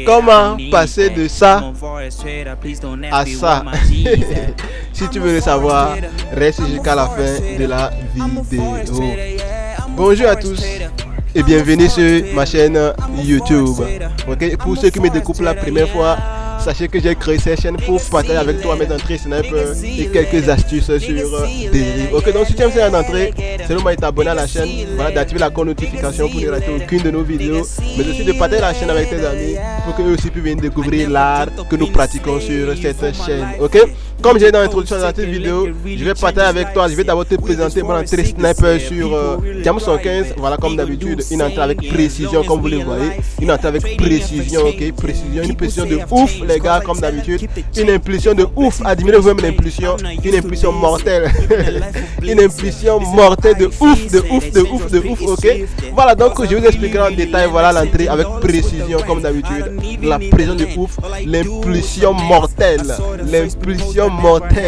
Comment passer de ça à ça? Si tu veux le savoir, reste jusqu'à la fin de la vidéo. Bonjour à tous et bienvenue sur ma chaîne YouTube. Ok, pour ceux qui me découvrent la première fois, sachez que j'ai créé cette chaîne pour partager avec toi mes entrées sniper et quelques astuces sur des livres. Ok, donc si tu aimes cette entrée, c'est le moment de t'abonner à la chaîne, voilà, d'activer la notification pour ne rater aucune de nos vidéos, mais aussi de partager la chaîne avec tes amis pour qu'eux aussi puissent venir découvrir l'art que nous pratiquons sur cette chaîne. Ok, comme j'ai dit dans l'introduction de cette vidéo, je vais partager avec toi, je vais d'abord te présenter mon entrée sniper sur Jam 115. Voilà, comme d'habitude, une entrée avec précision, comme vous le voyez, une entrée avec précision, ok, précision, une précision de ouf, les gars, comme d'habitude, une impulsion de ouf, admirez-vous même l'impulsion, une impulsion mortelle, une impulsion mortelle de ouf, de ouf, de ouf, de ouf, ok. Voilà, donc je vais vous expliquer en détail, voilà l'entrée avec précision, comme d'habitude, la précision de ouf, l'impulsion mortelle,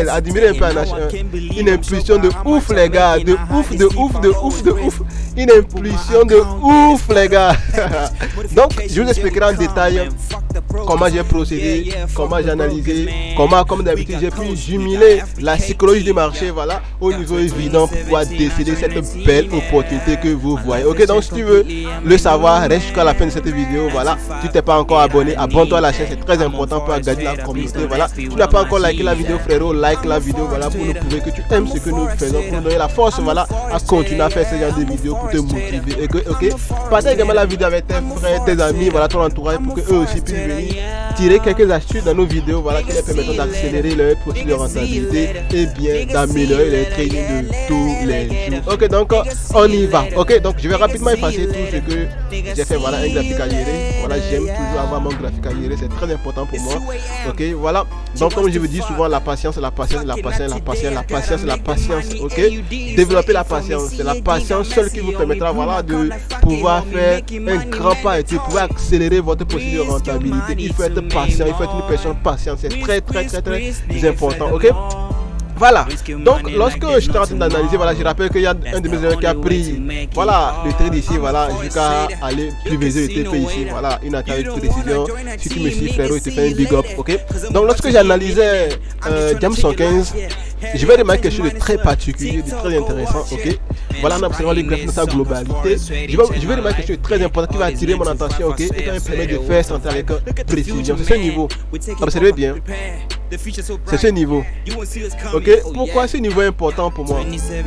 admirez un peu en H1, une impulsion de ouf, les gars, de ouf, de ouf, de ouf, de ouf, une impulsion de ouf, les gars. Donc, je vous expliquerai en détail comment j'ai procédé, comment j'ai analysé, comment, comme d'habitude, j'ai pu jumeler la psychologie du marché, voilà, au niveau évident pour pouvoir décider cette belle opportunité que vous voyez. Ok, donc si tu veux le savoir, reste jusqu'à la fin de cette vidéo, voilà. Si tu n'es pas encore abonné, abonne-toi à la chaîne, c'est très important pour gagner la communauté, voilà. Si tu n'as pas encore liké la vidéo, frérot, like la vidéo, voilà, pour nous prouver que tu aimes ce que nous faisons, pour nous donner la force, voilà, à continuer à faire ce genre de vidéos pour te motiver. Ok, partage également la vidéo avec tes frères, tes amis, voilà, ton entourage, pour qu'eux aussi puissent venir tirer quelques astuces dans nos vidéos, voilà, qui leur permettent d'accélérer leur processus de rentabilité et bien d'améliorer les trading de tous les jours. Ok, donc on y va. Ok, donc je vais rapidement effacer tout ce que j'ai fait. Voilà, un graphique à gérer. Voilà, j'aime toujours avoir mon graphique à gérer, c'est très important pour moi. Ok, voilà. Donc comme je vous dis souvent, la patience, la patience, la patience, la patience, la patience, la patience. Ok, développer la patience, c'est la patience seule qui vous permettra, voilà, de pouvoir faire un grand pas et de pouvoir accélérer votre processus de rentabilité. Il faut être patient, il faut être une personne patiente, c'est très important. Ok, voilà, donc lorsque je suis en train d'analyser, voilà, je rappelle qu'il y a un de mes élèves qui a pris, voilà, le trade ici, voilà, jusqu'à aller privilégier le TP ici, voilà, une attaque de précision. Si tu me suis, frérot, il te fait un big up, ok. Donc lorsque j'analysais Jam 115, je vais remarquer quelque chose de très particulier, de très intéressant, ok. Voilà, en observant les graphiques dans sa globalité, je vais remarquer quelque chose de très important qui va attirer mon attention, ok, et qui va me permettre de faire centrer avec précision. C'est ce niveau, observez bien. C'est ce niveau. Ok, pourquoi ce niveau est important pour moi?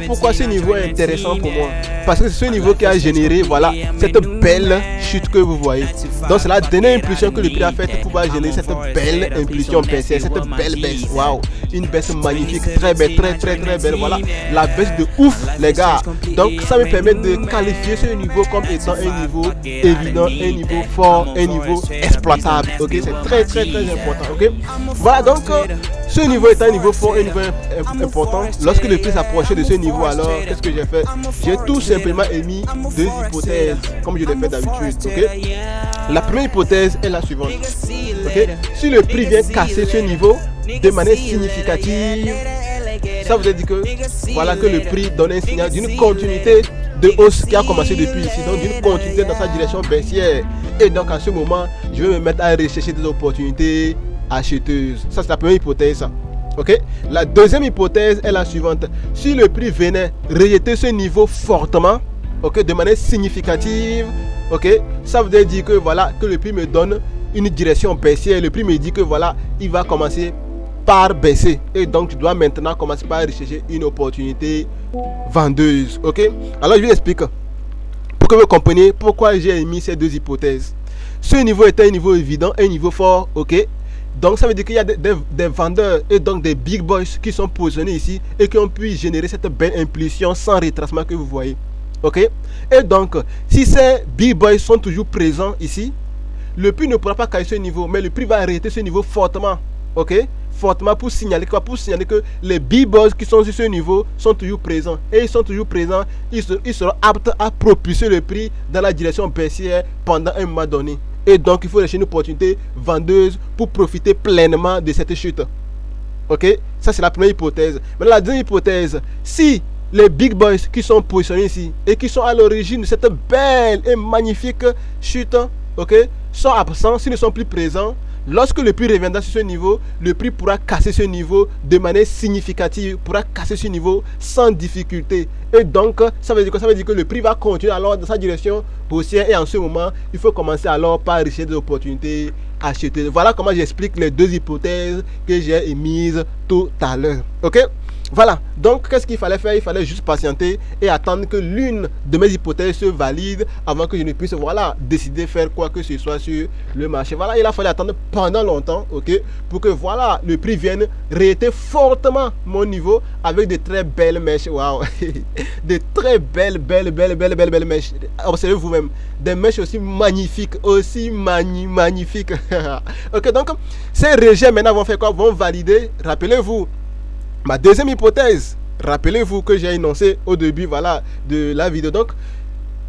Pourquoi ce niveau est intéressant pour moi? Parce que c'est ce niveau qui a généré, voilà, cette belle chute que vous voyez. Donc c'est la dernière impulsion que le prix a faite pour pouvoir générer cette belle impulsion baissière, cette belle baisse. Waouh, une baisse magnifique, très belle, très belle. Voilà, la baisse de ouf, les gars. Donc ça me permet de qualifier ce niveau comme étant un niveau évident, un niveau fort, un niveau exploitable. Ok, c'est très important. Ok, voilà, donc ce niveau est un niveau fort, un niveau important. Lorsque le prix s'approchait de ce niveau, alors qu'est-ce que j'ai fait? J'ai tout simplement émis deux hypothèses, comme je l'ai fait d'habitude. Ok, la première hypothèse est la suivante. Ok, si le prix vient casser ce niveau de manière significative, ça vous a dit que voilà que le prix donne un signal d'une continuité de hausse qui a commencé depuis ici, donc d'une continuité dans sa direction baissière. Et donc à ce moment, je vais me mettre à rechercher des opportunités acheteuses. Ça c'est la première hypothèse. Ok, la deuxième hypothèse est la suivante. Si le prix venait rejeter ce niveau fortement, ok, de manière significative, ok, ça veut dire que voilà que le prix me donne une direction baissière. Le prix me dit que voilà, il va commencer par baisser et donc tu dois maintenant commencer par rechercher une opportunité vendeuse. Ok, alors je vous explique pour que vous compreniez pourquoi j'ai émis ces deux hypothèses. Ce niveau est un niveau évident, un niveau fort. Ok, donc ça veut dire qu'il y a des vendeurs et donc des big boys qui sont positionnés ici et qui ont pu générer cette belle impulsion sans retracement que vous voyez. Ok, et donc si ces big boys sont toujours présents ici, le prix ne pourra pas casser ce niveau, mais le prix va arrêter ce niveau fortement. Ok, fortement pour signaler quoi? Pour signaler que les big boys qui sont sur ce niveau sont toujours présents. Et ils sont toujours présents, ils seront aptes à propulser le prix dans la direction baissière pendant un moment donné. Et donc il faut chercher une opportunité vendeuse pour profiter pleinement de cette chute. Ok, ça c'est la première hypothèse. Mais la deuxième hypothèse, si les big boys qui sont positionnés ici et qui sont à l'origine de cette belle et magnifique chute, ok, sont absents, s'ils ne sont plus présents, lorsque le prix reviendra sur ce niveau, le prix pourra casser ce niveau de manière significative, pourra casser ce niveau sans difficulté. Et donc, ça veut dire quoi? Ça veut dire que le prix va continuer alors dans sa direction haussière. Et en ce moment, il faut commencer alors par rechercher des opportunités, acheter. Voilà comment j'explique les deux hypothèses que j'ai émises tout à l'heure. Ok? Voilà, donc qu'est-ce qu'il fallait faire? Il fallait juste patienter et attendre que l'une de mes hypothèses se valide avant que je ne puisse, voilà, décider faire quoi que ce soit sur le marché. Voilà, il a fallu attendre pendant longtemps, ok, pour que, voilà, le prix vienne réitérer fortement mon niveau avec de très belles mèches. Waouh, de très belles mèches. Observez vous-même, des mèches aussi magnifiques, magnifiques. Ok, donc ces rejets maintenant vont faire quoi? Vont valider, rappelez-vous, ma deuxième hypothèse. Rappelez-vous que j'ai énoncé au début, voilà, de la vidéo. Donc,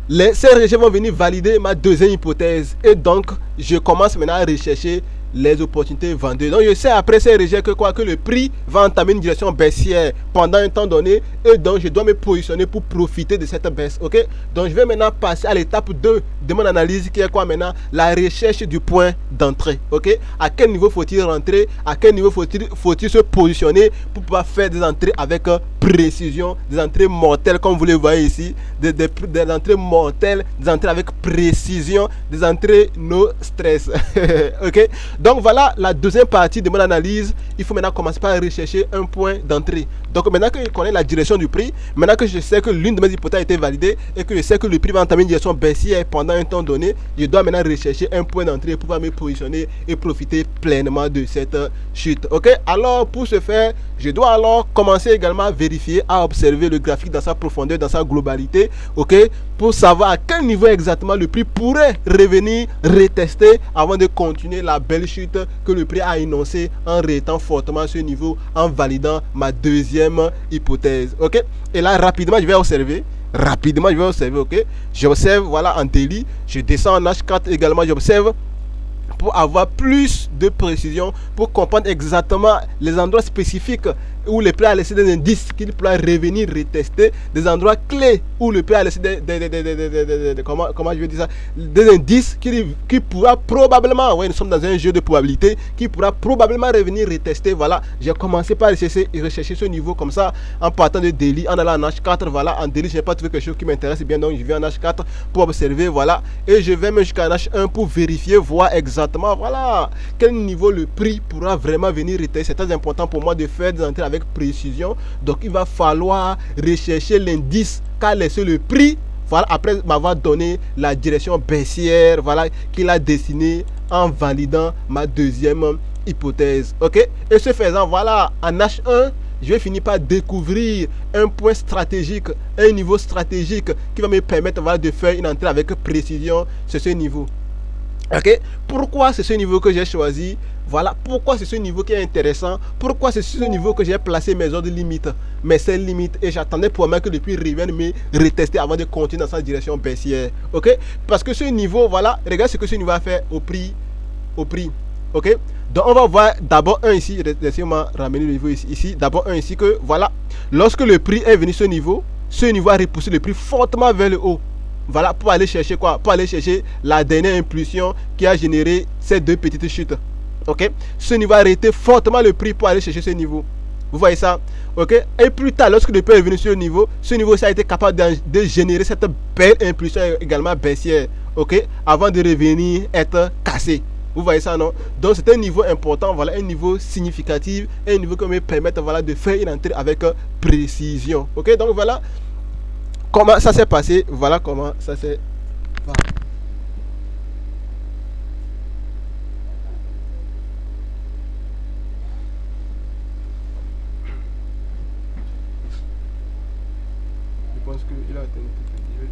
ces rejets vont venir valider ma deuxième hypothèse. Et donc, je commence maintenant à rechercher les opportunités vendeuses. Donc, je sais après ces rejets que quoi, que le prix va entamer une direction baissière pendant un temps donné. Et donc, je dois me positionner pour profiter de cette baisse. Ok? Donc, je vais maintenant passer à l'étape 2 de mon analyse qui est quoi maintenant? La recherche du point d'entrée. Ok? À quel niveau faut-il rentrer? À quel niveau faut-il se positionner pour pouvoir faire des entrées avec précision, des entrées mortelles comme vous le voyez ici, des entrées mortelles, des entrées avec précision, des entrées no stress. Ok? Donc voilà la deuxième partie de mon analyse. Il faut maintenant commencer par rechercher un point d'entrée. Donc maintenant que je connais la direction du prix, maintenant que je sais que l'une de mes hypothèses a été validée et que je sais que le prix va entamer une direction baissière pendant un temps donné, je dois maintenant rechercher un point d'entrée pour pouvoir me positionner et profiter pleinement de cette chute. Ok? Alors pour ce faire, je dois alors commencer également à vérifier, à observer le graphique dans sa profondeur, dans sa globalité, ok, pour savoir à quel niveau exactement le prix pourrait revenir retester avant de continuer la belle chute que le prix a énoncée en réétant fortement ce niveau, en validant ma deuxième hypothèse. Ok, et là rapidement je vais observer. Ok, j'observe, voilà, en daily, je descends en H4 également, j'observe pour avoir plus de précision, pour comprendre exactement les endroits spécifiques où le prix a laissé des indices qu'il pourra revenir retester, des endroits clés où le prix a laissé comment je vais dire ça, des indices qui pourra probablement, ouais, nous sommes dans un jeu de probabilité, qui pourra probablement revenir retester. Voilà, j'ai commencé par rechercher ce niveau comme ça en partant de daily, en allant en H4. Voilà, en daily je n'ai pas trouvé quelque chose qui m'intéresse bien, donc je vais en H4 pour observer, voilà, et je vais même jusqu'à H1 pour vérifier, voir exactement, voilà, quel niveau le prix pourra vraiment venir retester. C'est très important pour moi de faire des entrées avec précision, donc il va falloir rechercher l'indice qu'a laissé le prix, voilà, après m'avoir donné la direction baissière, voilà, qu'il a dessiné en validant ma deuxième hypothèse. Ok, et ce faisant, voilà, en H1 je vais finir par découvrir un point stratégique, un niveau stratégique qui va me permettre, voilà, de faire une entrée avec précision sur ce niveau. Ok, pourquoi c'est ce niveau que j'ai choisi? Voilà, pourquoi c'est ce niveau qui est intéressant? Pourquoi c'est ce niveau que j'ai placé mes ordres limites, mes seules limites, et j'attendais pour moi que le prix revienne me retester avant de continuer dans sa direction baissière. Ok, parce que ce niveau, voilà, regarde ce que ce niveau a fait au prix. Ok, donc on va voir d'abord un ici, laissez-moi ramener le niveau ici, d'abord un ici que, voilà, lorsque le prix est venu ce niveau a repoussé le prix fortement vers le haut. Voilà, pour aller chercher quoi? Pour aller chercher la dernière impulsion qui a généré ces deux petites chutes. Ok, ce niveau a arrêté fortement le prix pour aller chercher ce niveau. Vous voyez ça? Ok, et plus tard, lorsque le prix est venu sur ce niveau ça a été capable de générer cette belle impulsion également baissière. Ok, avant de revenir être cassé. Vous voyez ça, non? Donc c'est un niveau important, voilà, un niveau significatif, un niveau qui me permet, voilà, de faire une entrée avec précision. Ok, donc voilà comment ça s'est passé, voilà comment ça s'est. Voilà. Je pense qu'il a atteint le